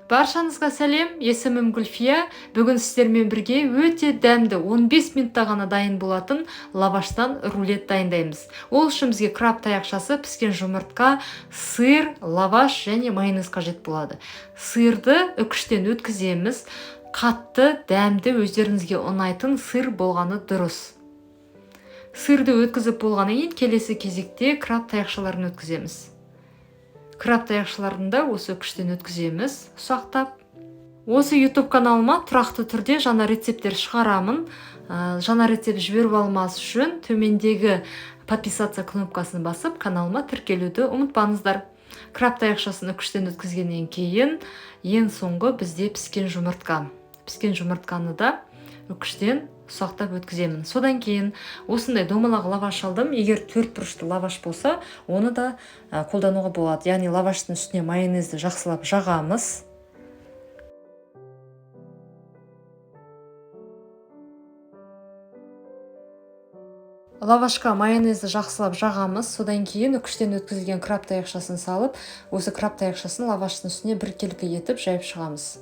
Баршаңызға сәлем, есімім Гүлфия. Бүгін сіздермен бірге өте дәмді 15 минутта ғана дайын болатын лаваштан рулет дайындаймыз. Ол үшін бізге краб таяқшасы, піскен жұмыртқа, сыр, лаваш және майонез қажет болады. Сырды үкіштен өткіземіз. Қатты, дәмді, өздеріңізге ұнайтын сыр болғаны дұрыс. Сырды өткізіп болғаннан кейін келесі кезекте краб таяқшаларын өткіземіз. Краб таяқшаларын да осы үкіштен өткіземіз, ұсақтап. Осы YouTube каналыма тұрақты түрде жаңа рецепттер шығарамын. Жаңа рецепт жіберіп алмас үшін төмендегі подписаться кнопкасын басып, каналыма тіркелуді ұмытпаңыздар. Краб таяқшасын үкіштен өткізгеннен кейін ең соңғы бізде піскен жұмыртқа. Піскен жұмыртқаны да үкіштен ұсақтап өткіземін. Содан кейін осындай домалақ лаваш алдым. Егер 4 бұрышты лаваш болса, оны да қолдануға болады. Яғни лаваштың үстіне майонезді жақсылап жағамыз. Лавашқа майонезді жақсылап жағамыз. Содан кейін үкіштен өткізілген краб таяқшасын салып, осы краб таяқшасын лаваштың үстіне біркелкі етіп жайып шығамыз.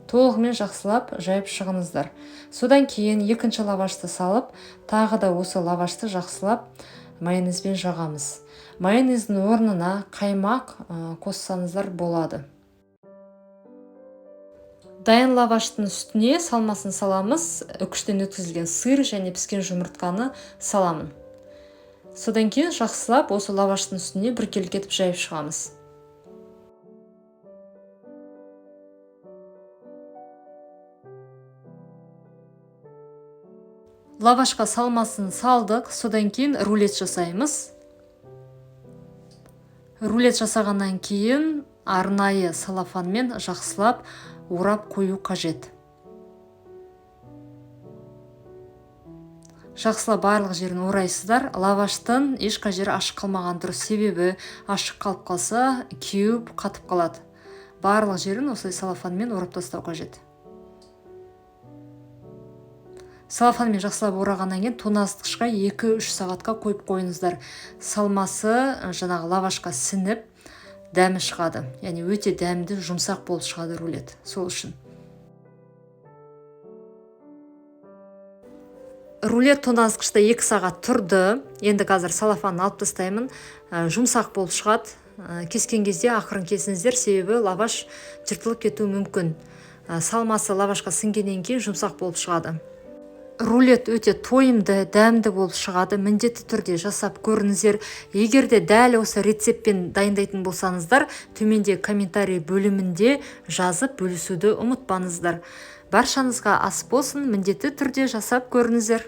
Толығымен жақсылап жайып шығыңыздар. Содан кейін екінші лавашты салып, тағы да осы лавашты жақсылап майонезбен жағамыз. Майонездің орнына қаймақ қоссаңыздар болады. Дайын лаваштың үстіне салмасын саламыз. Үкіштен өткізілген сыр және піскен жұмыртқаны саламын. Содан кейін жақсылап осы лаваштың үстіне біркелкі етіп жайып шығамыз. Лавашқа салмасын салдық, содан кейін рулет жасаймыз. Рулет жасағаннан кейін арнайы салафанмен жақсылап орап қою қажет. Жақсылап барлық жерін орайсыздар. Лаваштың ешқай жері ашық қалмаған дұрыс, себебі ашық қалып қалса кеуіп қатып қалады. Барлық жерін осылай салафанмен орап тастау қажет. Салафанмен жақсылап орағаннан кейін тоңазытқышқа 2-3 сағатқа қойып қойыңыздар. Салмасы жаңағы лавашқа сіңіп дәмі шығады. Яғни өте дәмді, жұмсақ болып шығады рулет. Сол үшін. Рулет тоңазытқышта 2 сағат тұрды. Енді қазір салафанын алып тастаймын. Жұмсақ болып шығады. Кескен кезде ақырын кесіңіздер, себебі лаваш жыртылып кетуі мүмкін. Салмасы лавашқа сіңгеннен кейін жұмсақ болып шығады. Рулет өте тойымды, дәмді болып шығады. Міндетті түрде жасап көріңіздер. Егер де дәл осы рецептпен дайындайтын болсаңыздар, төменде комментарий бөлімінде жазып бөлісуді ұмытпаңыздар. Баршаңызға ас болсын, міндетті түрде жасап көріңіздер.